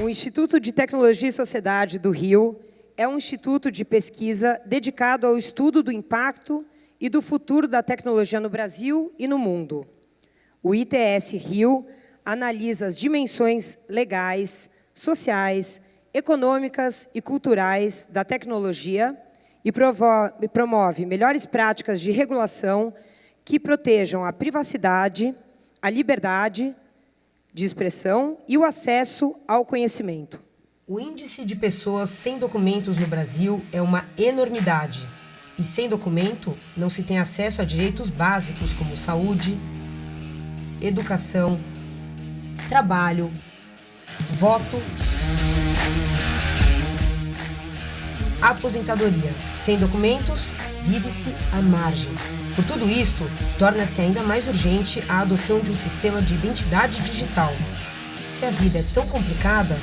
O Instituto de Tecnologia e Sociedade do Rio é um instituto de pesquisa dedicado ao estudo do impacto e do futuro da tecnologia no Brasil e no mundo. O ITS Rio analisa as dimensões legais, sociais, econômicas e culturais da tecnologia e promove melhores práticas de regulação que protejam a privacidade, a liberdade de expressão e o acesso ao conhecimento. O índice de pessoas sem documentos no Brasil é uma enormidade. E sem documento, não se tem acesso a direitos básicos como saúde, educação, trabalho, voto, aposentadoria. Sem documentos, vive-se à margem. Por tudo isto, torna-se ainda mais urgente a adoção de um sistema de identidade digital. Se a vida é tão complicada,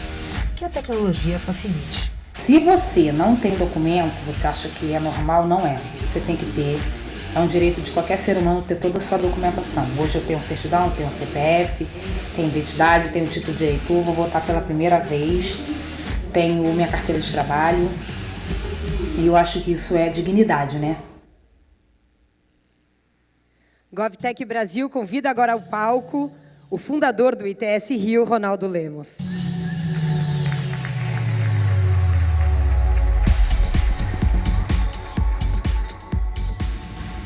que a tecnologia facilite. Se você não tem documento, você acha que é normal, não é. Você tem que ter. É um direito de qualquer ser humano ter toda a sua documentação. Hoje eu tenho certidão, tenho CPF, tenho identidade, tenho título de eleitor, vou votar pela primeira vez, tenho minha carteira de trabalho. E eu acho que isso é dignidade, né? GovTech Brasil convida agora ao palco o fundador do ITS Rio, Ronaldo Lemos.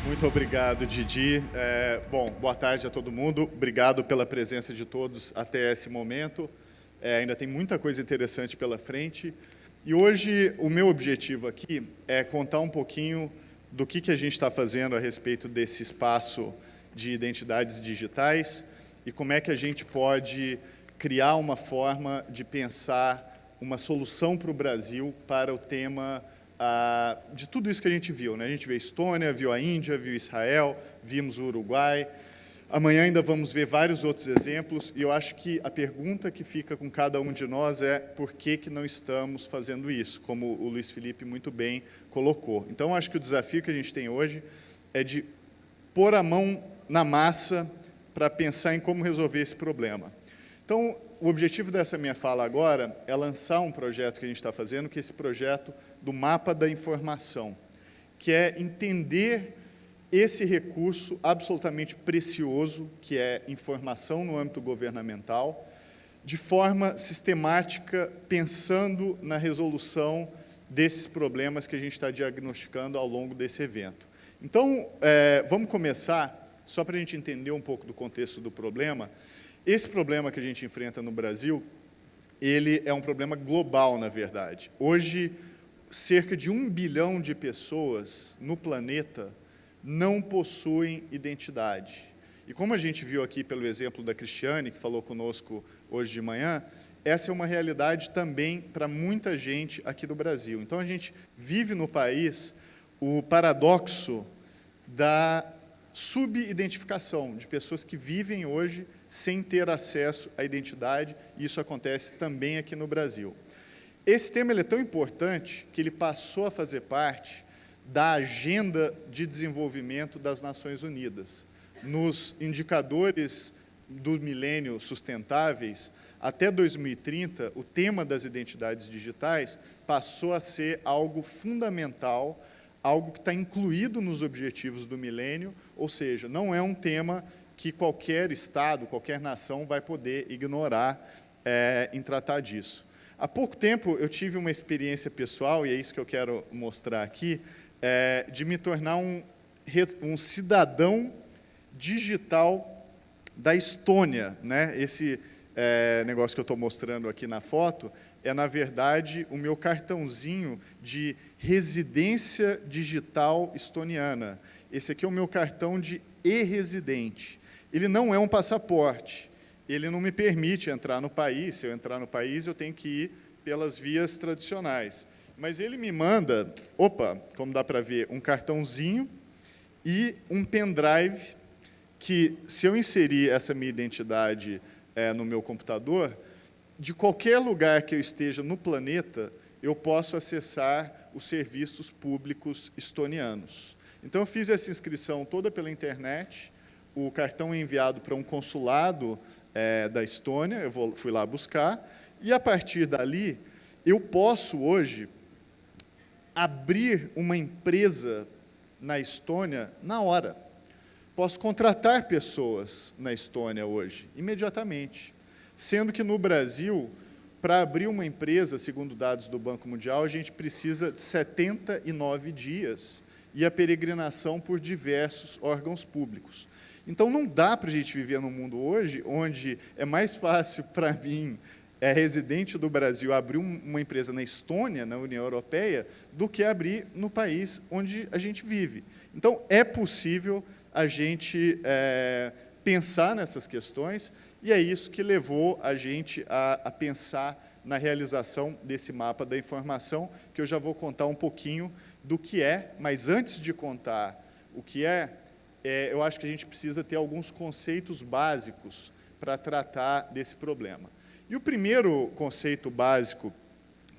Muito obrigado, Didi. Bom, boa tarde a todo mundo. Obrigado pela presença de todos até esse momento. Ainda tem muita coisa interessante pela frente. E hoje o meu objetivo aqui é contar um pouquinho do que a gente está fazendo a respeito desse espaço de identidades digitais e como é que a gente pode criar uma forma de pensar uma solução para o Brasil para o tema de tudo isso que a gente viu, né? A gente viu a Estônia, viu a Índia, viu Israel, vimos o Uruguai. Amanhã ainda vamos ver vários outros exemplos e eu acho que a pergunta que fica com cada um de nós é por que não estamos fazendo isso, como o Luiz Felipe muito bem colocou. Então, acho que o desafio que a gente tem hoje é de pôr a mão na massa para pensar em como resolver esse problema. Então, o objetivo dessa minha fala agora é lançar um projeto que a gente está fazendo, que é esse projeto do Mapa da Informação, que é entender esse recurso absolutamente precioso, que é informação no âmbito governamental, de forma sistemática, pensando na resolução desses problemas que a gente está diagnosticando ao longo desse evento. Então, vamos começar, só para a gente entender um pouco do contexto do problema. Esse problema que a gente enfrenta no Brasil, ele é um problema global, na verdade. Hoje, cerca de 1 bilhão de pessoas no planeta não possuem identidade. E como a gente viu aqui pelo exemplo da Cristiane, que falou conosco hoje de manhã, essa é uma realidade também para muita gente aqui do Brasil. Então, a gente vive no país o paradoxo da subidentificação de pessoas que vivem hoje sem ter acesso à identidade, e isso acontece também aqui no Brasil. Esse tema ele é tão importante que ele passou a fazer parte da Agenda de Desenvolvimento das Nações Unidas. Nos indicadores do milênio sustentáveis, até 2030, o tema das identidades digitais passou a ser algo fundamental, algo que está incluído nos objetivos do milênio, ou seja, não é um tema que qualquer Estado, qualquer nação vai poder ignorar em tratar disso. Há pouco tempo eu tive uma experiência pessoal, e é isso que eu quero mostrar aqui, de me tornar um cidadão digital da Estônia, né? Esse negócio que eu estou mostrando aqui na foto é, na verdade, o meu cartãozinho de residência digital estoniana. Esse aqui é o meu cartão de e-residente. Ele não é um passaporte, ele não me permite entrar no país. Se eu entrar no país, eu tenho que ir pelas vias tradicionais. Mas ele me manda, como dá para ver, um cartãozinho e um pendrive que, se eu inserir essa minha identidade no meu computador, de qualquer lugar que eu esteja no planeta, eu posso acessar os serviços públicos estonianos. Então, eu fiz essa inscrição toda pela internet, o cartão é enviado para um consulado da Estônia, fui lá buscar, e, a partir dali, eu posso, hoje, abrir uma empresa na Estônia na hora. Posso contratar pessoas na Estônia hoje, imediatamente. Sendo que, no Brasil, para abrir uma empresa, segundo dados do Banco Mundial, a gente precisa de 79 dias e a peregrinação por diversos órgãos públicos. Então, não dá para a gente viver num mundo hoje onde é mais fácil para mim, residente do Brasil, abrir uma empresa na Estônia, na União Europeia, do que abrir no país onde a gente vive. Então, é possível a gente pensar nessas questões, e é isso que levou a gente a pensar na realização desse mapa da informação, que eu já vou contar um pouquinho do que é, mas antes de contar o que eu acho que a gente precisa ter alguns conceitos básicos para tratar desse problema. E o primeiro conceito básico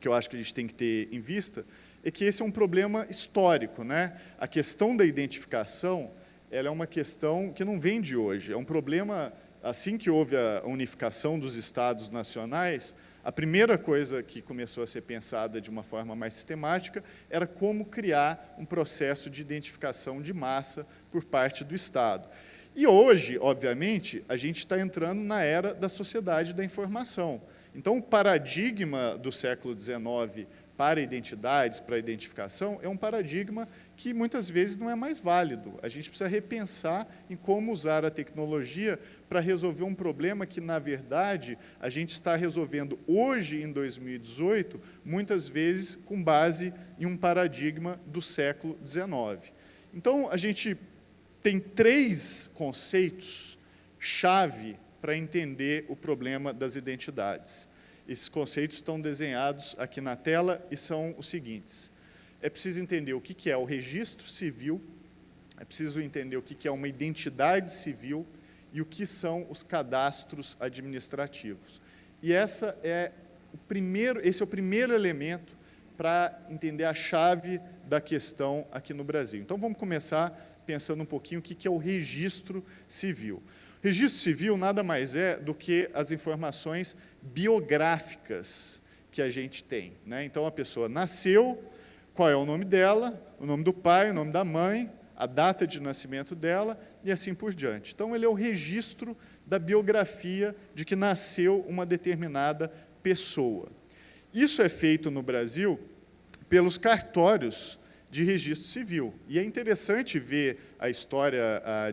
que eu acho que a gente tem que ter em vista é que esse é um problema histórico, né? A questão da identificação, ela é uma questão que não vem de hoje, é um problema, assim que houve a unificação dos estados nacionais, a primeira coisa que começou a ser pensada de uma forma mais sistemática era como criar um processo de identificação de massa por parte do Estado. E hoje, obviamente, a gente está entrando na era da sociedade da informação. Então, o paradigma do século XIX para identidades, para identificação, é um paradigma que muitas vezes não é mais válido. A gente precisa repensar em como usar a tecnologia para resolver um problema que, na verdade, a gente está resolvendo hoje, em 2018, muitas vezes com base em um paradigma do século XIX. Então, a gente tem 3 conceitos-chave para entender o problema das identidades. Esses conceitos estão desenhados aqui na tela e são os seguintes. É preciso entender o que é o registro civil, é preciso entender o que é uma identidade civil e o que são os cadastros administrativos. E esse é o primeiro elemento para entender a chave da questão aqui no Brasil. Então, vamos começar pensando um pouquinho o que é o registro civil. O registro civil nada mais é do que as informações biográficas que a gente tem, né? Então, a pessoa nasceu, qual é o nome dela, o nome do pai, o nome da mãe, a data de nascimento dela e assim por diante. Então, ele é o registro da biografia de que nasceu uma determinada pessoa. Isso é feito no Brasil pelos cartórios de registro civil. E é interessante ver a história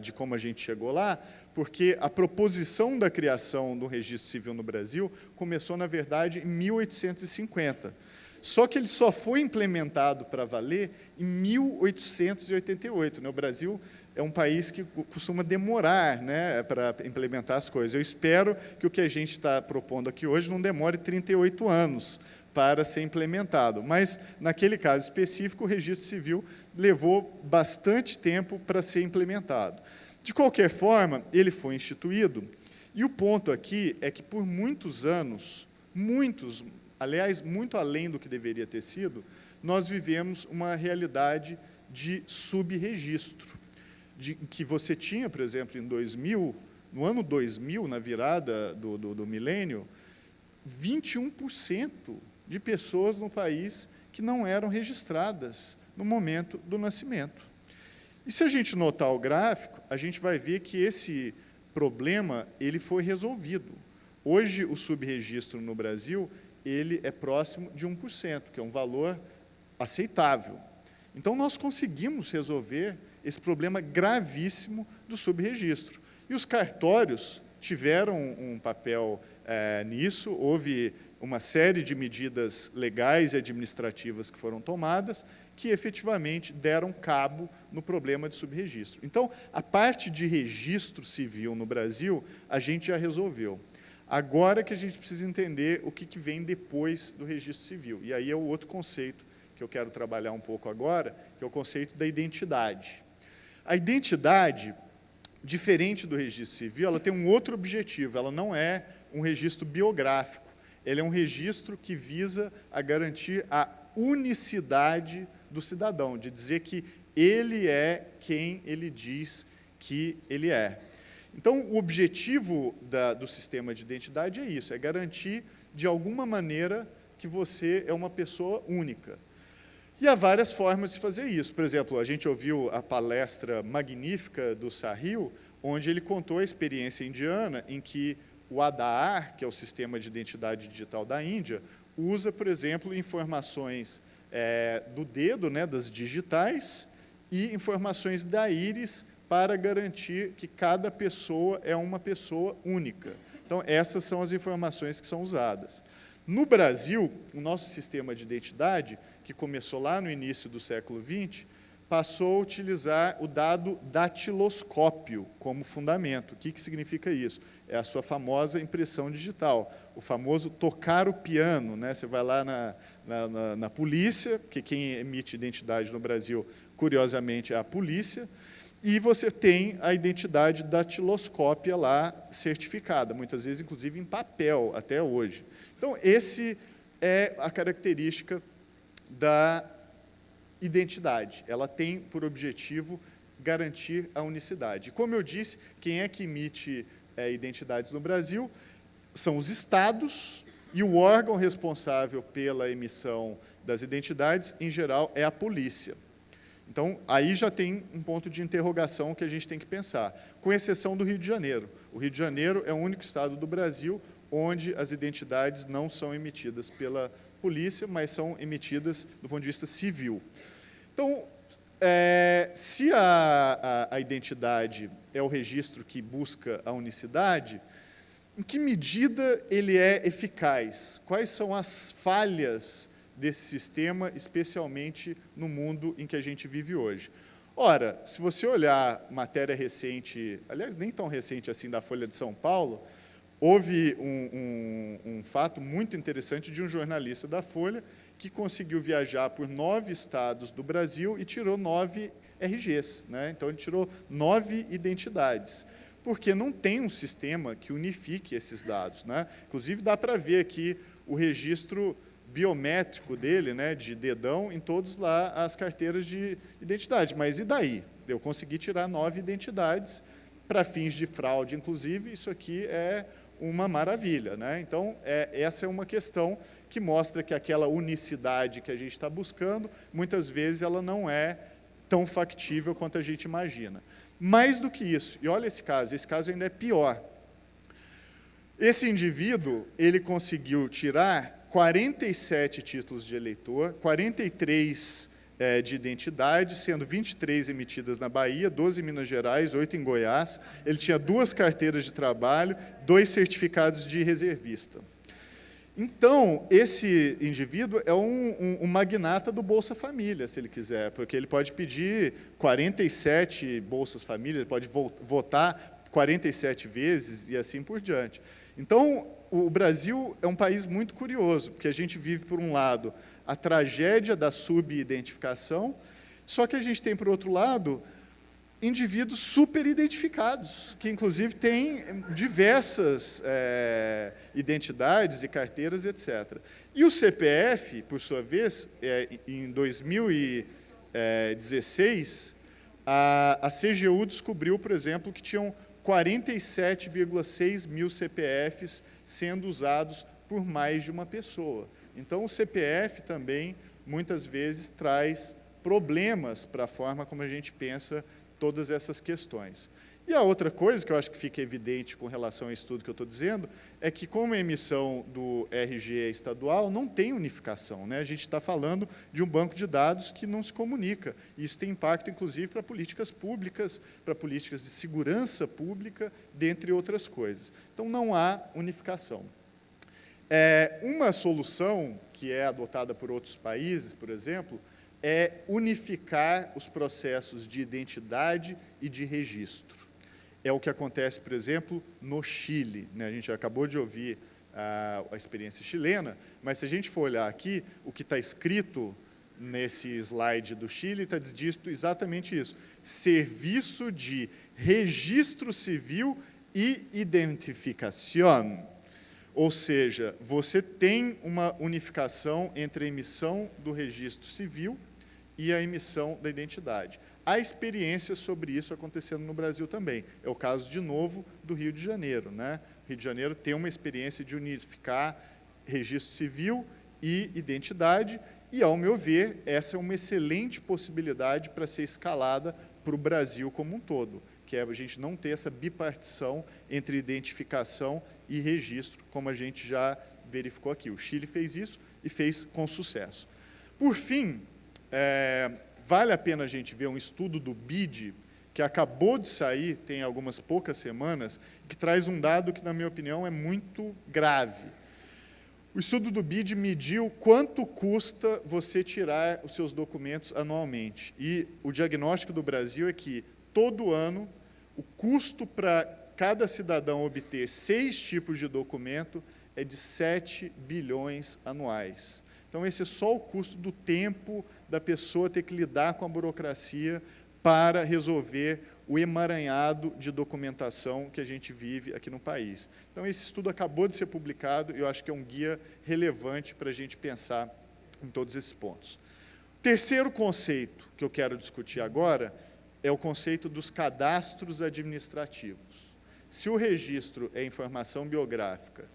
de como a gente chegou lá, porque a proposição da criação do registro civil no Brasil começou, na verdade, em 1850. Só que ele só foi implementado para valer em 1888. O Brasil é um país que costuma demorar, né, para implementar as coisas. Eu espero que o que a gente está propondo aqui hoje não demore 38 anos para ser implementado. Mas, naquele caso específico, o registro civil levou bastante tempo para ser implementado. De qualquer forma, ele foi instituído, e o ponto aqui é que, por muitos anos, aliás, muito além do que deveria ter sido, nós vivemos uma realidade de subregistro, que você tinha, por exemplo, em 2000, no ano 2000, na virada do milênio, 21% de pessoas no país que não eram registradas no momento do nascimento. E se a gente notar o gráfico, a gente vai ver que esse problema ele foi resolvido. Hoje, o subregistro no Brasil ele é próximo de 1%, que é um valor aceitável. Então, nós conseguimos resolver esse problema gravíssimo do subregistro. E os cartórios tiveram um papel nisso, houve uma série de medidas legais e administrativas que foram tomadas, que efetivamente deram cabo no problema de subregistro. Então, a parte de registro civil no Brasil, a gente já resolveu. Agora que a gente precisa entender o que vem depois do registro civil. E aí é o outro conceito que eu quero trabalhar um pouco agora, que é o conceito da identidade. A identidade, diferente do registro civil, ela tem um outro objetivo, ela não é um registro biográfico, ele é um registro que visa a garantir a unicidade do cidadão, de dizer que ele é quem ele diz que ele é. Então, o objetivo do sistema de identidade é isso, é garantir, de alguma maneira, que você é uma pessoa única. E há várias formas de fazer isso. Por exemplo, a gente ouviu a palestra magnífica do Sahil, onde ele contou a experiência indiana em que o Aadhaar, que é o sistema de identidade digital da Índia, usa, por exemplo, informações do dedo, né, das digitais, e informações da íris para garantir que cada pessoa é uma pessoa única. Então, essas são as informações que são usadas. No Brasil, o nosso sistema de identidade, que começou lá no início do século XX, passou a utilizar o dado datiloscópio como fundamento. O que significa isso? É a sua famosa impressão digital, o famoso tocar o piano, né? Você vai lá na polícia, que quem emite identidade no Brasil, curiosamente, é a polícia, e você tem a identidade datiloscópia lá certificada, muitas vezes, inclusive, em papel, até hoje. Então, esse é a característica da identidade. Ela tem por objetivo garantir a unicidade. Como eu disse, quem é que emite identidades no Brasil são os estados, e o órgão responsável pela emissão das identidades, em geral, é a polícia. Então, aí já tem um ponto de interrogação que a gente tem que pensar, com exceção do Rio de Janeiro. O Rio de Janeiro é o único estado do Brasil onde as identidades não são emitidas pela polícia, mas são emitidas do ponto de vista civil. Então, se a identidade é o registro que busca a unicidade, em que medida ele é eficaz? Quais são as falhas desse sistema, especialmente no mundo em que a gente vive hoje? Ora, se você olhar matéria recente, aliás, nem tão recente assim, da Folha de São Paulo, houve um fato muito interessante de um jornalista da Folha que conseguiu viajar por 9 estados do Brasil e tirou 9 RGs, né? Então, ele tirou 9 identidades, porque não tem um sistema que unifique esses dados, né? Inclusive, dá para ver aqui o registro biométrico dele, né, de dedão, em todas lá as carteiras de identidade. Mas e daí? Eu consegui tirar 9 identidades para fins de fraude, inclusive, isso aqui é uma maravilha, né? Então, essa é uma questão que mostra que aquela unicidade que a gente está buscando, muitas vezes ela não é tão factível quanto a gente imagina. Mais do que isso, e olha esse caso ainda é pior. Esse indivíduo, ele conseguiu tirar 47 títulos de eleitor, 43 de identidade, sendo 23 emitidas na Bahia, 12 em Minas Gerais, 8 em Goiás. Ele tinha 2 carteiras de trabalho, 2 certificados de reservista. Então, esse indivíduo é um magnata do Bolsa Família, se ele quiser, porque ele pode pedir 47 Bolsas Família, ele pode votar 47 vezes e assim por diante. Então, o Brasil é um país muito curioso, porque a gente vive, por um lado, a tragédia da subidentificação, só que a gente tem, por outro lado, indivíduos superidentificados, que, inclusive, têm diversas identidades e carteiras, etc. E o CPF, por sua vez, em 2016, a CGU descobriu, por exemplo, que tinham 47,6 mil CPFs sendo usados por mais de uma pessoa. Então, o CPF também, muitas vezes, traz problemas para a forma como a gente pensa todas essas questões. E a outra coisa que eu acho que fica evidente com relação ao estudo que eu estou dizendo é que, como a emissão do RG é estadual, não tem unificação, né? A gente está falando de um banco de dados que não se comunica. E isso tem impacto, inclusive, para políticas públicas, para políticas de segurança pública, dentre outras coisas. Então, não há unificação. Uma solução que é adotada por outros países, por exemplo, é unificar os processos de identidade e de registro. É o que acontece, por exemplo, no Chile, né? A gente acabou de ouvir a experiência chilena, mas se a gente for olhar aqui, o que está escrito nesse slide do Chile está dito exatamente isso: Serviço de Registro Civil e Identificação. Ou seja, você tem uma unificação entre a emissão do registro civil e a emissão da identidade. Há experiências sobre isso acontecendo no Brasil também. É o caso, de novo, do Rio de Janeiro, né? O Rio de Janeiro tem uma experiência de unificar registro civil e identidade, e, ao meu ver, essa é uma excelente possibilidade para ser escalada para o Brasil como um todo, que é a gente não ter essa bipartição entre identificação e registro, como a gente já verificou aqui. O Chile fez isso e fez com sucesso. Por fim, vale a pena a gente ver um estudo do BID, que acabou de sair, tem algumas poucas semanas, que traz um dado que, na minha opinião, é muito grave. O estudo do BID mediu quanto custa você tirar os seus documentos anualmente. E o diagnóstico do Brasil é que, todo ano, o custo para cada cidadão obter 6 tipos de documento é de 7 bilhões anuais. Então, esse é só o custo do tempo da pessoa ter que lidar com a burocracia para resolver o emaranhado de documentação que a gente vive aqui no país. Então, esse estudo acabou de ser publicado e eu acho que é um guia relevante para a gente pensar em todos esses pontos. O terceiro conceito que eu quero discutir agora é o conceito dos cadastros administrativos. Se o registro é informação biográfica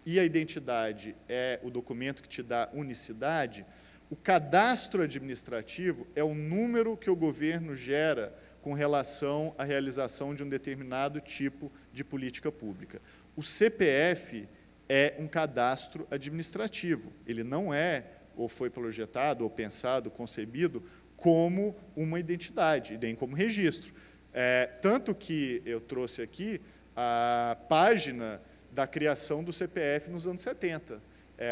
e a identidade é o documento que te dá unicidade, o cadastro administrativo é o número que o governo gera com relação à realização de um determinado tipo de política pública. O CPF é um cadastro administrativo. Ele não é, ou foi projetado, ou pensado, concebido, como uma identidade, nem como registro. Tanto que eu trouxe aqui a página da criação do CPF nos anos 70,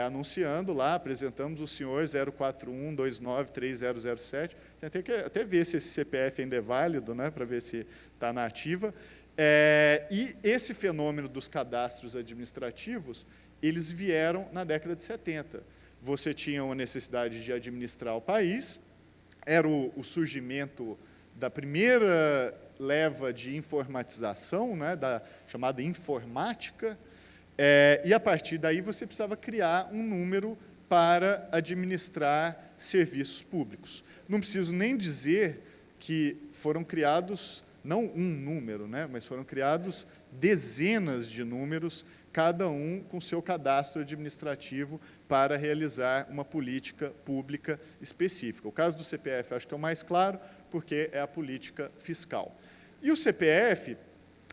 anunciando lá, apresentamos o senhor 041293007, tem que até ver se esse CPF ainda é válido, né, para ver se está na ativa. E esse fenômeno dos cadastros administrativos, eles vieram na década de 70. Você tinha uma necessidade de administrar o país, era o surgimento da primeira leva de informatização, né, da chamada informática, e, a partir daí, você precisava criar um número para administrar serviços públicos. Não preciso nem dizer que foram criados, não um número, né, mas foram criados dezenas de números, cada um com seu cadastro administrativo para realizar uma política pública específica. O caso do CPF, acho que é o mais claro, porque é a política fiscal. E o CPF,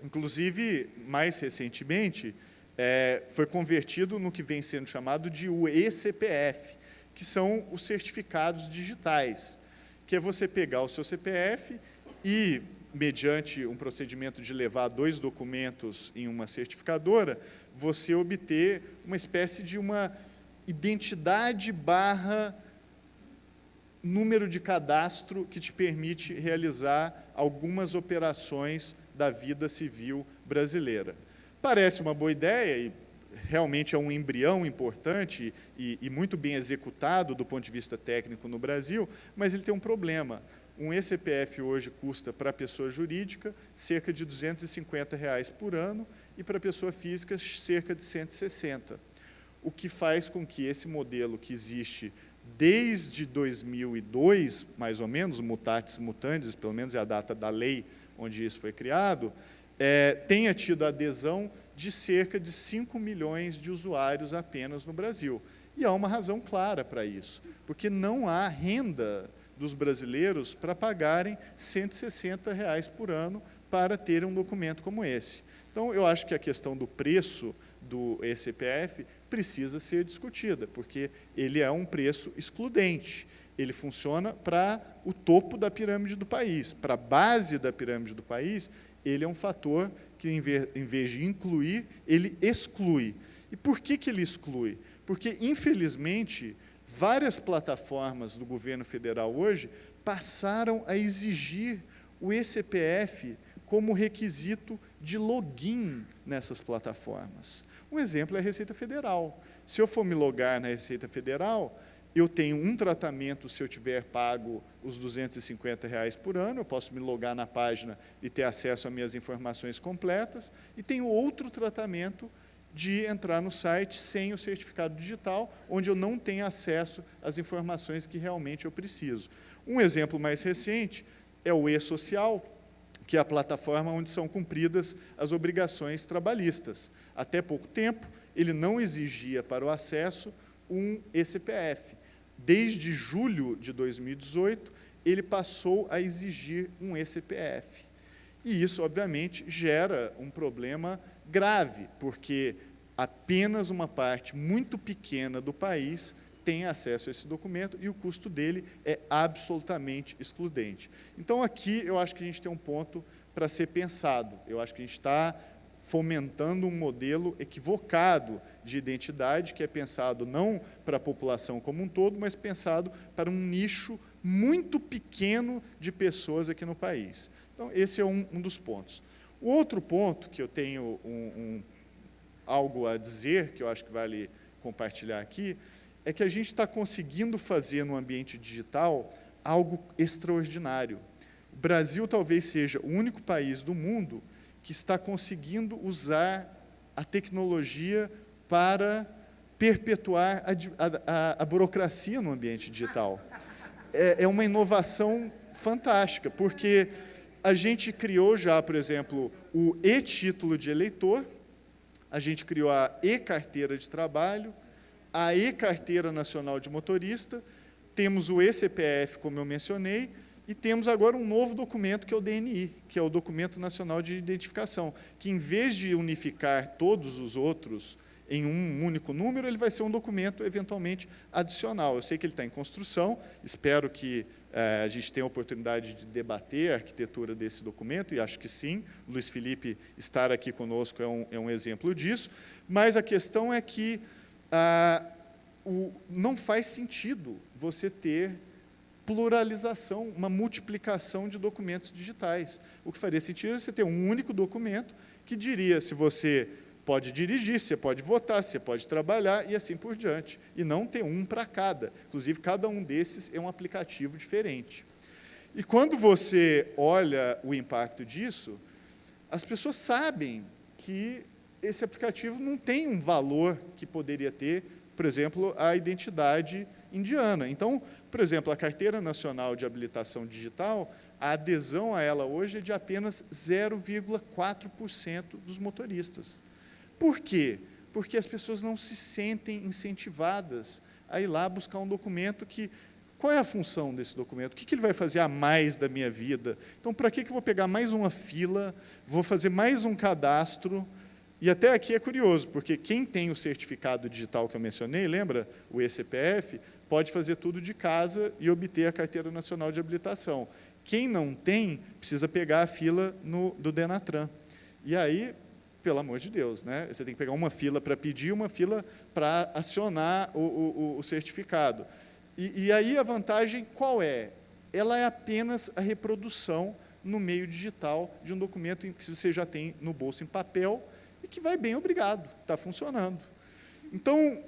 inclusive, mais recentemente, foi convertido no que vem sendo chamado de o eCPF, que são os certificados digitais, que é você pegar o seu CPF e, mediante um procedimento de levar 2 documentos em uma certificadora, você obter uma espécie de uma identidade barra número de cadastro que te permite realizar algumas operações da vida civil brasileira. Parece uma boa ideia e realmente é um embrião importante e muito bem executado do ponto de vista técnico no Brasil, mas ele tem um problema. Um eCPF hoje custa, para a pessoa jurídica, cerca de R$ 250 por ano e, para a pessoa física, cerca de 160. O que faz com que esse modelo que existe desde 2002, mais ou menos, mutatis mutandis, pelo menos é a data da lei onde isso foi criado, tenha tido a adesão de cerca de 5 milhões de usuários apenas no Brasil. E há uma razão clara para isso, porque não há renda dos brasileiros para pagarem R$ 160 por ano para ter um documento como esse. Então, eu acho que a questão do preço do eCPF precisa ser discutida, porque ele é um preço excludente. Ele funciona para o topo da pirâmide do país. Para a base da pirâmide do país, ele é um fator que, em vez de incluir, ele exclui. E por que ele exclui? Porque, infelizmente, várias plataformas do governo federal hoje passaram a exigir o eCPF como requisito de login nessas plataformas. Um exemplo é a Receita Federal. Se eu for me logar na Receita Federal, eu tenho um tratamento se eu tiver pago os R$ 250 por ano, eu posso me logar na página e ter acesso às minhas informações completas, e tenho outro tratamento de entrar no site sem o certificado digital, onde eu não tenho acesso às informações que realmente eu preciso. Um exemplo mais recente é o e-Social, que é a plataforma onde são cumpridas as obrigações trabalhistas. Até pouco tempo, ele não exigia para o acesso um eCPF. Desde julho de 2018, ele passou a exigir um eCPF. E isso, obviamente, gera um problema grave, porque apenas uma parte muito pequena do país tem acesso a esse documento e o custo dele é absolutamente excludente. Então, aqui, eu acho que a gente tem um ponto para ser pensado. Eu acho que a gente está fomentando um modelo equivocado de identidade, que é pensado não para a população como um todo, mas pensado para um nicho muito pequeno de pessoas aqui no país. Então, esse é um dos pontos. O outro ponto que eu tenho algo a dizer, que eu acho que vale compartilhar aqui, é que a gente está conseguindo fazer no ambiente digital algo extraordinário. O Brasil talvez seja o único país do mundo que está conseguindo usar a tecnologia para perpetuar a burocracia no ambiente digital. É uma inovação fantástica, porque a gente criou já, por exemplo, o e-título de eleitor, a gente criou a e-carteira de trabalho, a e-carteira nacional de motorista, temos o eCPF, como eu mencionei, e temos agora um novo documento, que é o DNI, que é o Documento Nacional de Identificação, que, em vez de unificar todos os outros em um único número, ele vai ser um documento, eventualmente, adicional. Eu sei que ele está em construção, espero que a gente tenha a oportunidade de debater a arquitetura desse documento, e acho que sim, o Luiz Felipe estar aqui conosco é um exemplo disso, mas a questão é que não faz sentido você ter pluralização, uma multiplicação de documentos digitais. O que faria sentido é você ter um único documento que diria se você pode dirigir, se você pode votar, se você pode trabalhar e assim por diante. E não ter um para cada. Inclusive, cada um desses é um aplicativo diferente. E quando você olha o impacto disso, as pessoas sabem que esse aplicativo não tem um valor que poderia ter, por exemplo, a identidade indiana. Então, por exemplo, a Carteira Nacional de Habilitação Digital, a adesão a ela hoje é de apenas 0,4% dos motoristas. Por quê? Porque as pessoas não se sentem incentivadas a ir lá buscar um documento que... Qual é a função desse documento? O que ele vai fazer a mais da minha vida? Então, para que eu vou pegar mais uma fila, vou fazer mais um cadastro? E até aqui é curioso, porque quem tem o certificado digital que eu mencionei, lembra? O eCPF, pode fazer tudo de casa e obter a Carteira Nacional de Habilitação. Quem não tem, precisa pegar a fila do Denatran. E aí, pelo amor de Deus, né? Você tem que pegar uma fila para pedir, uma fila para acionar o certificado. E aí a vantagem qual é? Ela é apenas a reprodução no meio digital de um documento que você já tem no bolso em papel, e que vai bem, obrigado, está funcionando. Então,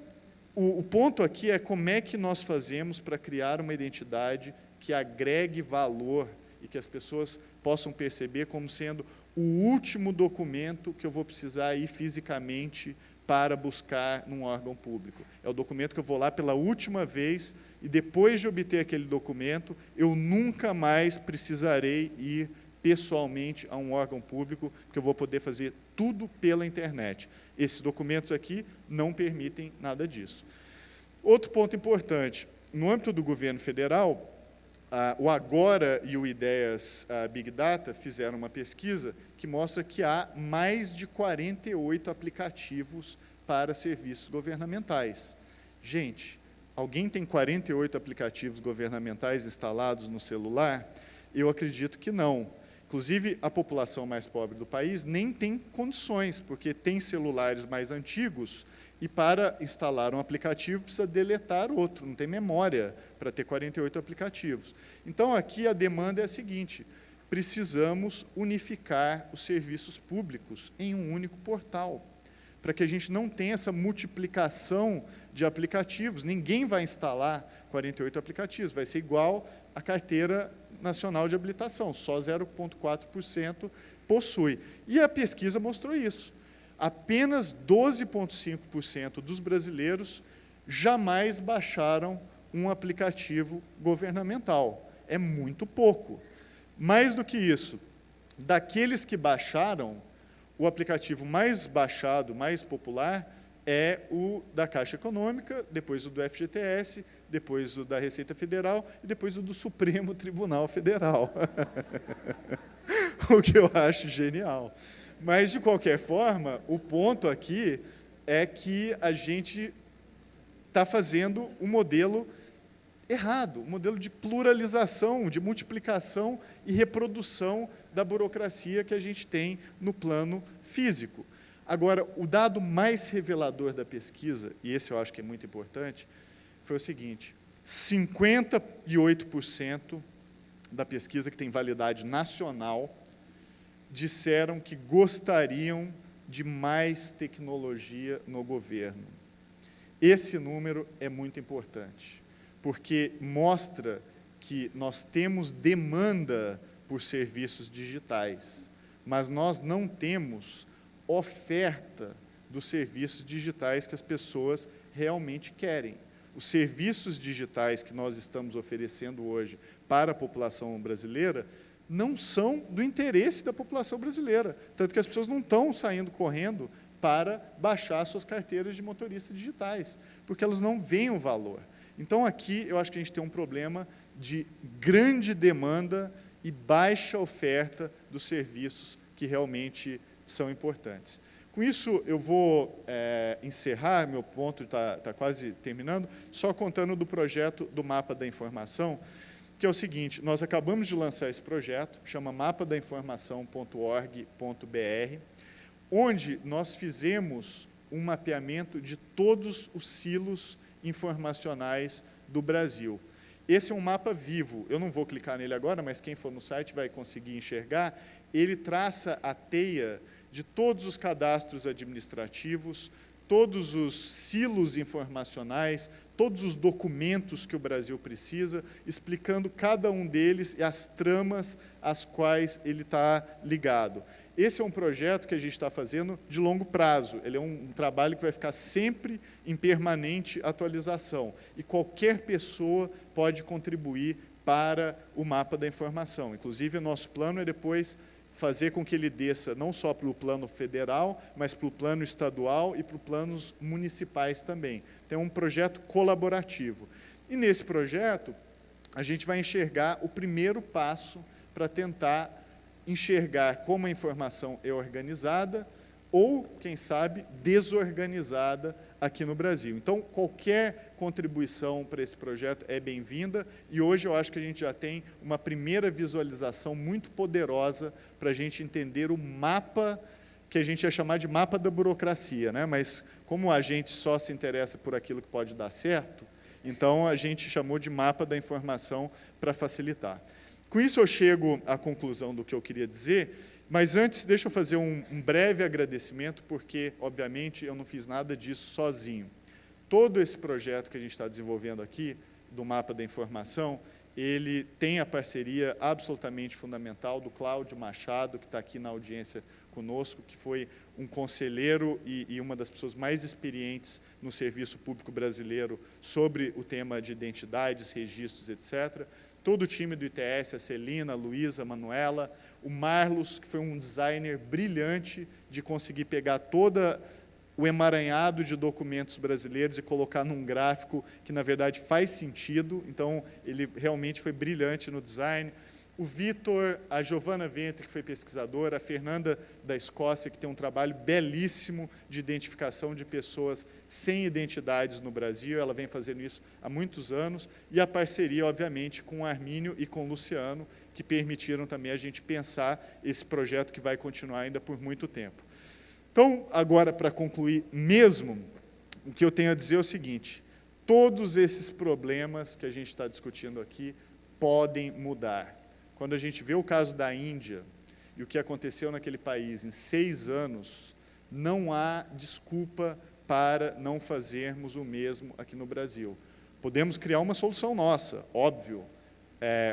o ponto aqui é como é que nós fazemos para criar uma identidade que agregue valor e que as pessoas possam perceber como sendo o último documento que eu vou precisar ir fisicamente para buscar num órgão público. É o documento que eu vou lá pela última vez e, depois de obter aquele documento, eu nunca mais precisarei ir pessoalmente a um órgão público, porque eu vou poder fazer tudo pela internet. Esses documentos aqui não permitem nada disso. Outro ponto importante, no âmbito do governo federal, o Agora e o Ideias Big Data fizeram uma pesquisa que mostra que há mais de 48 aplicativos para serviços governamentais. Gente, alguém tem 48 aplicativos governamentais instalados no celular? Eu acredito que não. Inclusive, a população mais pobre do país nem tem condições, porque tem celulares mais antigos e, para instalar um aplicativo, precisa deletar outro, não tem memória para ter 48 aplicativos. Então, aqui a demanda é a seguinte: precisamos unificar os serviços públicos em um único portal, para que a gente não tenha essa multiplicação de aplicativos. Ninguém vai instalar 48 aplicativos, vai ser igual à Carteira Nacional de Habilitação, só 0,4% possui. E a pesquisa mostrou isso. apenas 12,5% dos brasileiros jamais baixaram um aplicativo governamental. É muito pouco. Mais do que isso, daqueles que baixaram, o aplicativo mais baixado, mais popular, é o da Caixa Econômica, depois o do FGTS, depois o da Receita Federal e depois o do Supremo Tribunal Federal. O que eu acho genial. Mas, de qualquer forma, o ponto aqui é que a gente está fazendo um modelo errado, um modelo de pluralização, de multiplicação e reprodução da burocracia que a gente tem no plano físico. Agora, o dado mais revelador da pesquisa, e esse eu acho que é muito importante, foi o seguinte: 58% da pesquisa, que tem validade nacional, disseram que gostariam de mais tecnologia no governo. Esse número é muito importante, porque mostra que nós temos demanda por serviços digitais, mas nós não temos oferta dos serviços digitais que as pessoas realmente querem. Os serviços digitais que nós estamos oferecendo hoje para a população brasileira não são do interesse da população brasileira, tanto que as pessoas não estão saindo correndo para baixar suas carteiras de motorista digitais, porque elas não veem o valor. Então, aqui, eu acho que a gente tem um problema de grande demanda e baixa oferta dos serviços que realmente são importantes. Com isso, eu vou encerrar, meu ponto está quase terminando, só contando do projeto do Mapa da Informação, que é o seguinte: nós acabamos de lançar esse projeto, chama mapadainformação.org.br, onde nós fizemos um mapeamento de todos os silos informacionais do Brasil. Esse é um mapa vivo, eu não vou clicar nele agora, mas quem for no site vai conseguir enxergar. Ele traça a teia de todos os cadastros administrativos, todos os silos informacionais, todos os documentos que o Brasil precisa, explicando cada um deles e as tramas às quais ele está ligado. Esse é um projeto que a gente está fazendo de longo prazo, ele é um trabalho que vai ficar sempre em permanente atualização, e qualquer pessoa pode contribuir para o Mapa da Informação. Inclusive, o nosso plano é depois fazer com que ele desça não só para o plano federal, mas para o plano estadual e para os planos municipais também. Então, é um projeto colaborativo. E, nesse projeto, a gente vai enxergar o primeiro passo para tentar enxergar como a informação é organizada ou, quem sabe, desorganizada aqui no Brasil. Então, qualquer contribuição para esse projeto é bem-vinda, e hoje eu acho que a gente já tem uma primeira visualização muito poderosa para a gente entender o mapa, que a gente ia chamar de mapa da burocracia, né? Mas como a gente só se interessa por aquilo que pode dar certo, então a gente chamou de mapa da informação para facilitar. Com isso eu chego à conclusão do que eu queria dizer, mas antes deixa eu fazer um breve agradecimento, porque, obviamente, eu não fiz nada disso sozinho. Todo esse projeto que a gente está desenvolvendo aqui, do Mapa da Informação, ele tem a parceria absolutamente fundamental do Cláudio Machado, que está aqui na audiência conosco, que foi um conselheiro e uma das pessoas mais experientes no serviço público brasileiro sobre o tema de identidades, registros, etc., todo o time do ITS, a Celina, a Luísa, a Manuela, o Marlos, que foi um designer brilhante de conseguir pegar todo o emaranhado de documentos brasileiros e colocar num gráfico que, na verdade, faz sentido. Então, ele realmente foi brilhante no design. O Vitor, a Giovana Ventre, que foi pesquisadora, a Fernanda da Escócia, que tem um trabalho belíssimo de identificação de pessoas sem identidades no Brasil, ela vem fazendo isso há muitos anos, e a parceria, obviamente, com o Armínio e com o Luciano, que permitiram também a gente pensar esse projeto que vai continuar ainda por muito tempo. Então, agora, para concluir mesmo, o que eu tenho a dizer é o seguinte: todos esses problemas que a gente está discutindo aqui podem mudar. Quando a gente vê o caso da Índia e o que aconteceu naquele país em 6 anos, não há desculpa para não fazermos o mesmo aqui no Brasil. Podemos criar uma solução nossa, óbvio,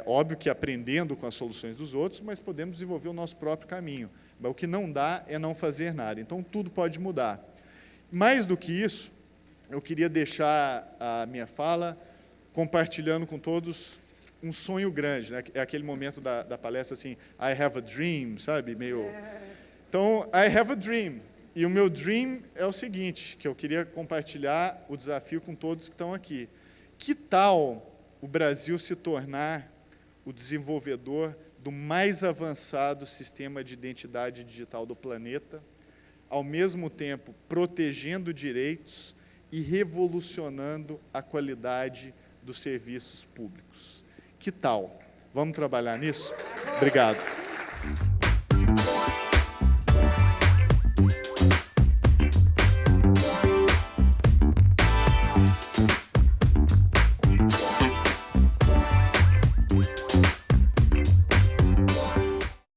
óbvio que aprendendo com as soluções dos outros, mas podemos desenvolver o nosso próprio caminho. Mas o que não dá é não fazer nada. Então, tudo pode mudar. Mais do que isso, eu queria deixar a minha fala compartilhando com todos um sonho grande, né? É aquele momento da palestra assim, I have a dream, sabe? Meio... Então, I have a dream. E o meu dream é o seguinte, que eu queria compartilhar o desafio com todos que estão aqui. Que tal o Brasil se tornar o desenvolvedor do mais avançado sistema de identidade digital do planeta, ao mesmo tempo protegendo direitos e revolucionando a qualidade dos serviços públicos? Que tal? Vamos trabalhar nisso? Obrigado.